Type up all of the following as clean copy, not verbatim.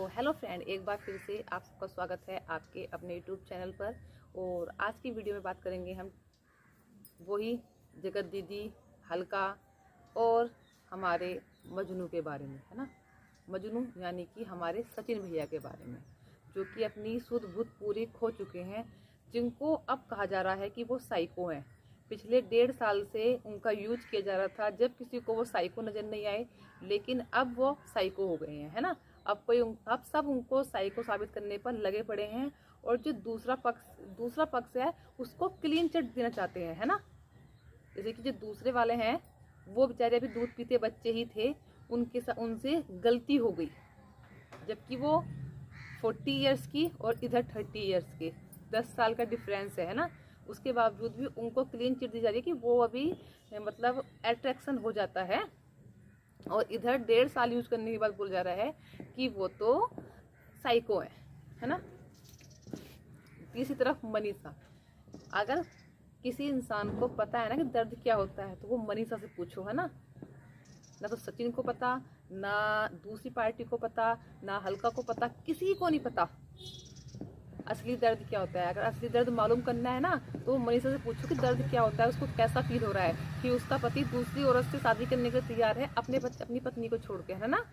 Hello friend, एक बार फिर से आप सबका स्वागत है आपके अपने यूट्यूब चैनल पर। और आज की वीडियो में बात करेंगे हम वही जगत दीदी, हल्का और हमारे मजनू के बारे में, है ना। मजनू यानी कि हमारे सचिन भैया के बारे में, जो कि अपनी सुध बुध पूरी खो चुके हैं, जिनको अब कहा जा रहा है कि वो साइको हैं। पिछले 1.5 साल से उनका यूज किया जा रहा था, जब किसी को वो साइको नज़र नहीं आए, लेकिन अब वो साइको हो गए हैं, है ना। अब सब उनको साइको साबित करने पर लगे पड़े हैं, और जो दूसरा पक्ष है उसको क्लीन चिट देना चाहते हैं, है ना। जैसे कि जो दूसरे वाले हैं वो बेचारे अभी दूध पीते बच्चे ही थे, उनसे गलती हो गई, जबकि वो 40 इयर्स की और इधर 30 इयर्स के 10 साल का डिफरेंस है ना। उसके बावजूद भी उनको क्लीन चिट दी जा रही है कि वो अभी मतलब अट्रैक्शन हो जाता है, और इधर 1.5 साल यूज करने के बाद बोला जा रहा है कि वो तो साइको है ना। तीसरी तरफ मनीषा, अगर किसी इंसान को पता है ना कि दर्द क्या होता है, तो वो मनीषा से पूछो, है ना। ना तो सचिन को पता, ना दूसरी पार्टी को पता, ना हल्का को पता, किसी को नहीं पता असली दर्द क्या होता है। अगर असली दर्द मालूम करना है ना, तो मनीषा से पूछो कि दर्द क्या होता है, उसको कैसा फील हो रहा है कि उसका पति दूसरी औरत से शादी करने के लिए तैयार है, अपनी पत्नी को छोड़ के, है ना।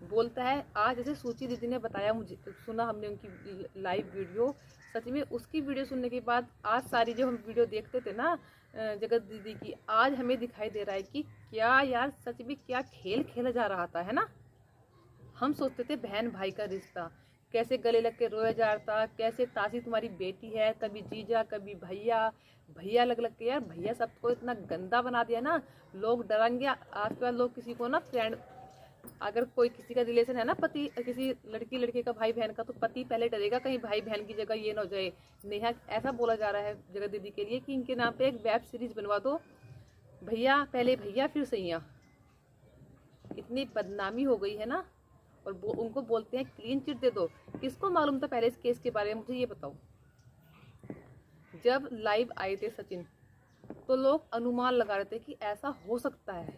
बोलता है आज, जैसे सूची दीदी ने बताया, मुझे सुना हमने उनकी लाइव वीडियो, सच में उसकी वीडियो सुनने के बाद आज सारी जो हम वीडियो देखते थे ना जगत दीदी की, आज हमें दिखाई दे रहा है कि क्या यार, सच में क्या खेल खेला जा रहा था, है ना। हम सोचते थे बहन भाई का रिश्ता कैसे गले लग के रोया जाता, कैसे तासी तुम्हारी बेटी है, कभी जीजा कभी भैया, भैया लग के, यार भैया सबको इतना गंदा बना दिया ना, लोग डरेंगे। आजकल लोग किसी को ना फ्रेंड, अगर कोई किसी का रिलेशन है ना, पति किसी लड़की लड़के का, भाई बहन का, तो पति पहले डरेगा कहीं भाई बहन की जगह ये ना हो जाए। नेहा, ऐसा बोला जा रहा है जगत दीदी के लिए कि इनके नाम पे एक वेब सीरीज बनवा दो, भैया पहले भैया फिर सैया। इतनी बदनामी हो गई है ना, और उनको बोलते हैं क्लीन चिट दे दो। किसको मालूम था पहले इस केस के बारे में, मुझे ये बताओ। जब लाइव आए थे सचिन, तो लोग अनुमान लगा रहे थे कि ऐसा हो सकता है,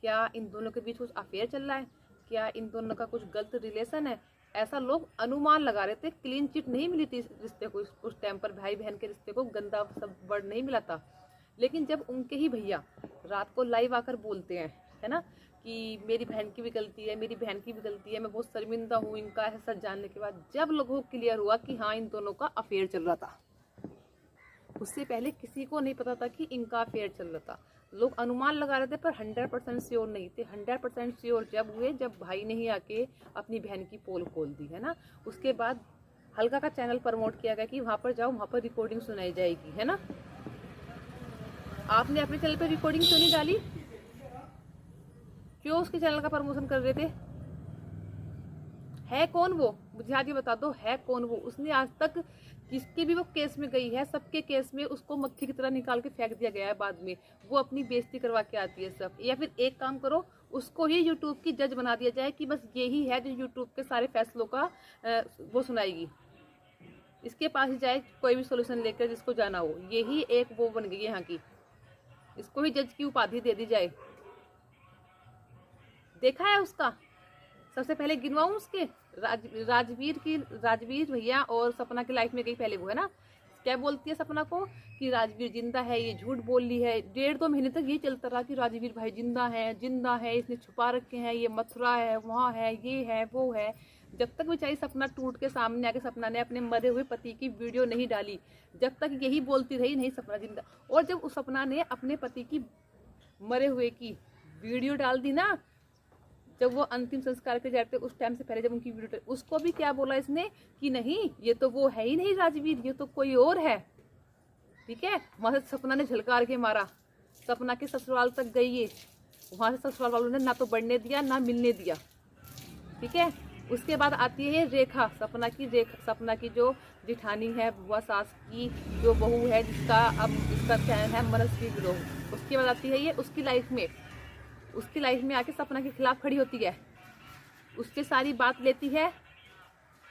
क्या इन दोनों के बीच कुछ अफेयर चल रहा है, क्या इन दोनों का कुछ गलत रिलेशन है, ऐसा लोग अनुमान लगा रहे थे। क्लीन चिट नहीं मिली थी रिश्ते को, उस टाइम पर भाई बहन के रिश्ते को गंदा सब वर्ड नहीं मिला था। लेकिन जब उनके ही भैया रात को लाइव आकर बोलते हैं, है ना, कि मेरी बहन की भी गलती है, मेरी बहन की भी गलती है, मैं बहुत शर्मिंदा हूँ इनका ऐसा सच जानने के बाद, जब लोगों को क्लियर हुआ कि हाँ इन दोनों का अफेयर चल रहा था। उससे पहले किसी को नहीं पता था कि इनका अफेयर चल रहा था। लोग अनुमान लगा रहे थे पर 100% श्योर नहीं थे। 100% श्योर जब हुए, जब भाई ने ही आके अपनी बहन की पोल खोल दी, है ना। उसके बाद हल्का का चैनल प्रमोट किया गया कि वहाँ पर जाओ, वहाँ पर रिकॉर्डिंग सुनाई जाएगी, है ना। आपने अपने चैनल पर रिकॉर्डिंग क्यों नहीं डाली, क्यों उसके चैनल का प्रमोशन कर रहे थे। है कौन वो, मुझे आज ये बता दो, है कौन वो। उसने आज तक किसके भी वो केस में गई है, सबके केस में उसको मक्खी की तरह निकाल के फेंक दिया गया है। बाद में वो अपनी बेइज्जती करवा के आती है सब। या फिर एक काम करो, उसको ही यूट्यूब की जज बना दिया जाए कि बस यही है जो यूट्यूब के सारे फैसलों का वो सुनाएगी, इसके पास ही जाए कोई भी सोल्यूशन लेकर जिसको जाना हो। यही एक वो बन गई यहाँ की, इसको ही जज की उपाधि दे दी जाए। देखा है उसका, सबसे पहले गिनवाऊं उसके राजवीर भैया और सपना की लाइफ में गई पहले वो, है ना। क्या बोलती है सपना को कि राजवीर जिंदा है, ये झूठ बोल ली है। 1.5-2 महीने तक ये चलता रहा कि राजवीर भाई जिंदा है, इसने छुपा रखे हैं, ये मथुरा है, वहाँ है, ये है, वो है। जब तक बेचारी सपना टूट के सामने आके सपना ने अपने मरे हुए पति की वीडियो नहीं डाली, जब तक यही बोलती रही नहीं सपना जिंदा। और जब उस सपना ने अपने पति की मरे हुए की वीडियो डाल दी ना, जब वो अंतिम संस्कार के जाते उस टाइम से पहले जब उनकी वीडियो, उसको भी क्या बोला इसने कि नहीं ये तो वो है ही नहीं राजवीर, ये तो कोई और है। ठीक है, वहां से सपना ने झलकार के मारा, सपना के ससुराल तक गई ये, वहां से ससुराल वालों ने ना तो बढ़ने दिया ना मिलने दिया। ठीक है, उसके बाद आती है रेखा, सपना की जो जिठानी है, बुआ सास की जो बहू है, जिसका अब इसका चैनल है मनस्वी गिरोह। उसके बाद आती है ये उसकी लाइफ में आके सपना के खिलाफ खड़ी होती है, उससे सारी बात लेती है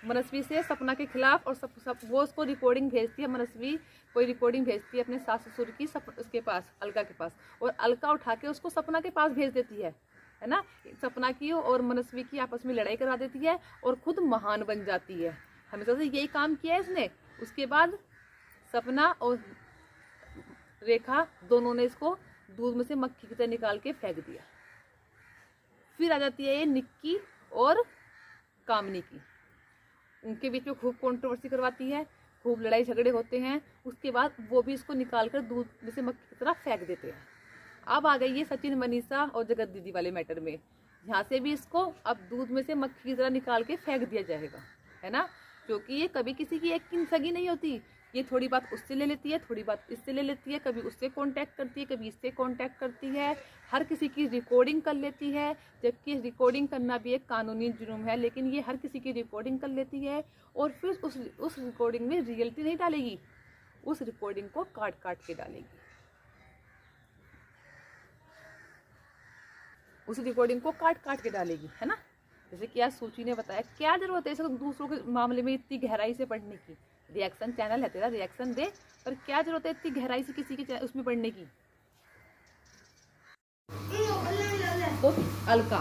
मनस्वी से सपना के खिलाफ, और वो उसको रिकॉर्डिंग भेजती है। मनस्वी कोई रिकॉर्डिंग भेजती है अपने सास ससुर की उसके पास, अलका के पास, और अलका उठा के उसको सपना के पास भेज देती है। है ना। सपना की और मनस्वी की आपस में लड़ाई करा देती है और खुद महान बन जाती है। हमेशा से यही काम किया है इसने। उसके बाद सपना और रेखा दोनों ने इसको दूध में से मक्खी की तरह निकाल के फेंक दिया। फिर आ जाती है ये निक्की और कामनी की। उनके बीच में खूब कंट्रोवर्सी करवाती है, खूब लड़ाई झगड़े होते हैं। उसके बाद वो भी इसको निकाल कर दूध में से मक्खी की तरह फेंक देते हैं। अब आ गई है सचिन, मनीषा और जगत दीदी वाले मैटर में। यहाँ से भी इसको अब दूध में से मक्खी की तरह निकाल के फेंक दिया जाएगा, है ना। क्योंकि ये कभी किसी की एक की सगी नहीं होती। ये थोड़ी बात उससे ले लेती है, थोड़ी बात इससे ले लेती है, कभी उससे कांटेक्ट करती है, कभी इससे कांटेक्ट करती है, हर किसी की रिकॉर्डिंग कर लेती है। जबकि रिकॉर्डिंग करना भी एक कानूनी जुर्म है, लेकिन ये हर किसी की रिकॉर्डिंग कर लेती है और फिर उस रिकॉर्डिंग में रियलिटी नहीं डालेगी, उस रिकॉर्डिंग को काट काट के डालेगी। उस रिकॉर्डिंग को काट काट के डालेगी, है ना। जैसे कि आज सूची ने बताया, क्या जरूरत है इसे दूसरों के मामले में इतनी गहराई से पढ़ने की। रिएक्शन चैनल है तेरा, रिएक्शन दे, पर क्या जरूरत है इतनी गहराई से किसी के उसमें पढ़ने की। तो अलका,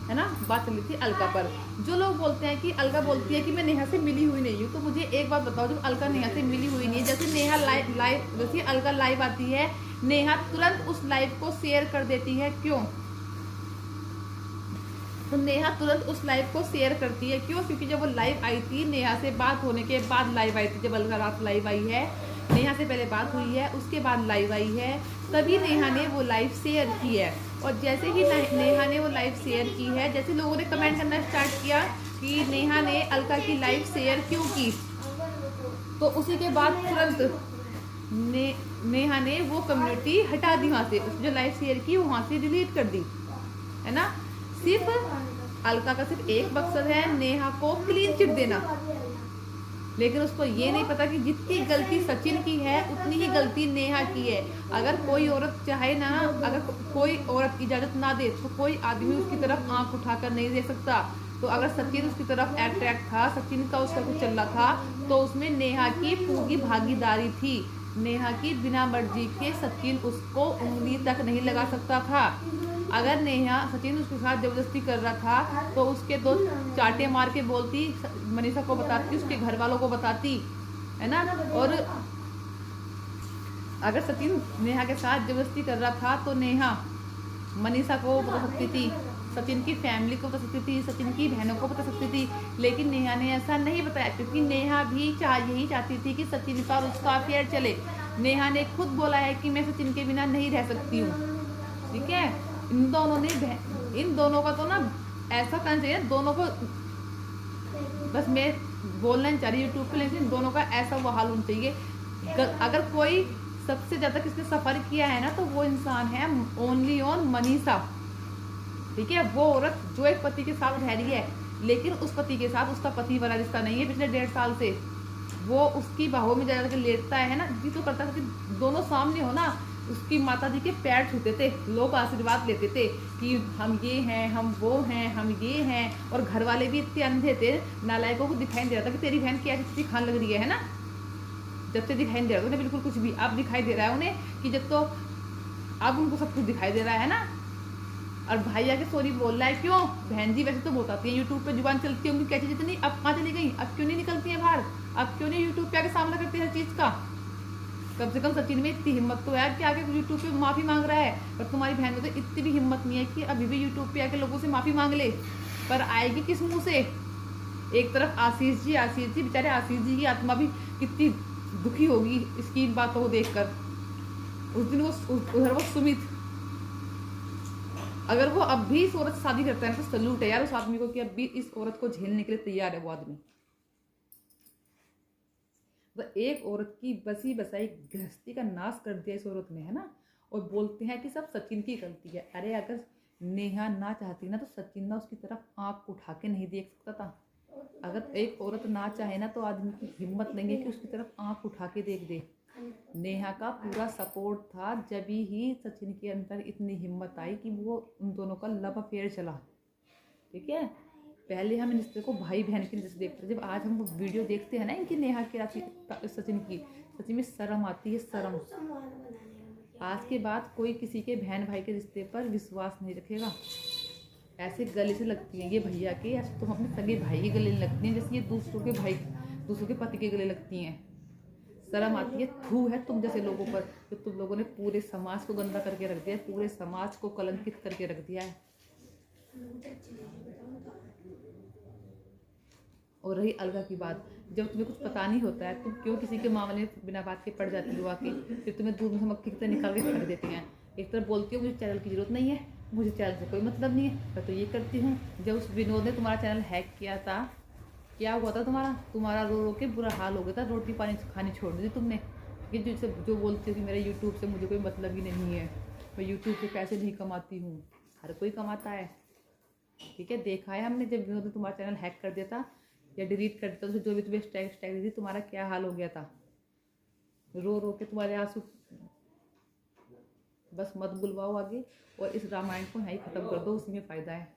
है ना, बात चली थी अलका पर। जो लोग बोलते हैं कि अलका बोलती है कि मैं नेहा से मिली हुई नहीं हूँ, तो मुझे एक बात बताओ, जब अलका नेहा से मिली हुई नहीं है, जैसे नेहा लाइव जैसे अलका लाइव आती है, नेहा तुरंत उस लाइव को शेयर कर देती है, क्यों। तो नेहा तुरंत उस लाइव को शेयर करती है, क्यों। क्योंकि जब वो लाइव आई थी, नेहा से बात होने के बाद लाइव आई थी। जब अलका रात लाइव आई है, नेहा से पहले बात हुई है, उसके बाद लाइव आई है, तभी नेहा ने वो लाइव शेयर की है। और जैसे ही नेहा ने वो लाइव शेयर की है, जैसे लोगों ने कमेंट करना स्टार्ट किया कि नेहा ने अलका की लाइव शेयर क्यों की, तो उसी के बाद तुरंत नेहा ने वो कम्युनिटी हटा दी वहां से। उसने जो लाइव शेयर की वहां से डिलीट कर दी, है ना। सिर्फ अलका का सिर्फ एक मकसद है, नेहा को क्लीन चिट देना। लेकिन उसको ये नहीं पता कि जितनी गलती सचिन की है उतनी ही गलती नेहा की है। अगर कोई औरत चाहे ना, अगर कोई औरत इजाजत ना दे तो कोई आदमी उसकी तरफ आंख उठाकर नहीं दे सकता। तो अगर सचिन उसकी तरफ अट्रैक्ट था, सचिन का उसका कुछ चल रहा था, तो उसमें नेहा की पूरी भागीदारी थी। नेहा की बिना मर्जी के सचिन उसको उंगली तक नहीं लगा सकता था। अगर नेहा सचिन उसके साथ जबरदस्ती कर रहा था तो उसके दो चाटे मार के बोलती, मनीषा को बताती, उसके घर वालों को बताती, है ना। और अगर सचिन नेहा के साथ जबरदस्ती कर रहा था तो नेहा मनीषा को बता सकती थी, सचिन की फैमिली को बता सकती थी, सचिन की बहनों को बता सकती थी। लेकिन नेहा ने ऐसा नहीं बताया, क्योंकि नेहा भी यही चाहती थी कि सचिन का और उसका अफेयर चले। नेहा ने खुद बोला है कि मैं सचिन के बिना नहीं रह सकती हूँ, ठीक है। इन दोनों का तो ना ऐसा करना चाहिए, दोनों को बस मैं बोलना नहीं चाह रही यूट्यूब पे, लेकिन दोनों का ऐसा वो हाल होना चाहिए। अगर कोई सबसे ज्यादा किसने सफर किया है ना, तो वो इंसान है ओनली ऑन मनीषा, ठीक है। वो औरत जो एक पति के साथ रह रही है, लेकिन उस पति के साथ उसका पति वाला रिश्ता नहीं है पिछले 1.5 साल से। वो उसकी बाहों में जाकर लेटता है ना, जी तो करता है कि दोनों सामने हो ना। उसकी माता जी के पैर छूते थे, लोग आशीर्वाद लेते थे कि हम ये हैं, हम वो हैं, हम ये हैं। और घर वाले भी इतने अंधे थे, नालायकों को दिखाई नहीं दे रहा था कि तेरी बहन क्या चीज़ खान लग रही है ना। जब से दिखाई नहीं दे रहा था उन्हें बिल्कुल कुछ भी, अब दिखाई दे रहा है उन्हें कि जब तो अब उनको सब कुछ दिखाई दे रहा है ना। और भाई आके सॉरी बोल रहा है, क्यों। बहन जी वैसे तो बताती है यूट्यूब पे, जुबान चलती है उनकी, क्या चीज़ इतनी, अब कहाँ चली गई, अब क्यों नहीं निकलती है बाहर, अब क्यों नहीं यूट्यूब पे आके सामना करती है हर चीज़ का। कम से कम सचिन में इतनी हिम्मत तो है कि आके यूट्यूब पे माफ़ी मांग रहा है, पर तुम्हारी बहन में तो इतनी भी हिम्मत नहीं है कि अभी भी यूट्यूब पे आके लोगों से माफ़ी मांग ले। पर आएगी किस मुंह से। एक तरफ आशीष जी बेचारे, आशीष जी की आत्मा भी कितनी दुखी होगी इसकी इन बातों को देखकर। उस दिन वो उधर वो सुमित, अगर वो अब भी इस औरत से शादी करता है तो सल्यूट है यार उस आदमी को, कि अब भी इस औरत को झेलने के लिए तैयार है वो आदमी। तो एक औरत की बसी बसाई गृहस्थी का नाश कर दिया इस औरत ने, है ना। और बोलते हैं कि सब सचिन की गलती है। अरे अगर नेहा ना चाहती ना तो सचिन ना उसकी तरफ आंख उठा के नहीं देख सकता था। अगर एक औरत ना चाहे ना तो आदमी की हिम्मत नहीं है कि उसकी तरफ आंख उठा के देख दे। नेहा का पूरा सपोर्ट था, जब ही सचिन के अंदर इतनी हिम्मत आई कि वो उन दोनों का लव अफेयर चला, ठीक है। पहले हम इन रिश्ते को भाई बहन की नजर से देखते थे, जब आज हम वीडियो देखते हैं ना इनकी, नेहा की सचिन की, सचिन में शर्म आती है, शर्म। आज के बाद कोई किसी के बहन भाई के रिश्ते पर विश्वास नहीं रखेगा। ऐसे गले से लगती है ये भैया के, ऐसे तुम अपने सगे भाई के गले लगती हैं जैसे ये दूसरों के पति के गले लगती हैं। शर्म आती है, थू है तुम जैसे लोगों पर, तो तुम लोगों ने पूरे समाज को गंदा करके रख दिया है, पूरे समाज को कलंकित करके रख दिया है। और रही अलगा की बात, जब तुम्हें कुछ पता नहीं होता है तुम क्यों किसी के मामले में बिना बात के पड़ जाती हो आके, फिर तुम्हें दूध में से मक्खी की तरह निकाल के फेंक देते हैं। एक तरफ बोलती हो मुझे चैनल की जरूरत नहीं है, मुझे चैनल से कोई मतलब नहीं है, मैं तो ये करती हूँ। जब उस विनोद ने तुम्हारा चैनल हैक किया था, क्या हुआ था तुम्हारा रो रो के बुरा हाल हो गया था, रोटी पानी खानी छोड़ दी थी तुमने। ये जो बोलती हो कि मेरे यूट्यूब से मुझे कोई मतलब ही नहीं है, मैं यूट्यूब से पैसे नहीं कमाती हूँ, हर कोई कमाता है। ठीक है, देखा है हमने, जब विनोद ने तुम्हारा चैनल हैक कर दिया था या डिलीट कर दिया था, तो जो भी तुम्हें स्टैग दी थी, तुम्हारा क्या हाल हो गया था। रो रो के तुम्हारे आंसू। बस मत बुलवाओ आगे, और इस रामायण को यहीं ख़त्म कर दो, उसी में फ़ायदा है।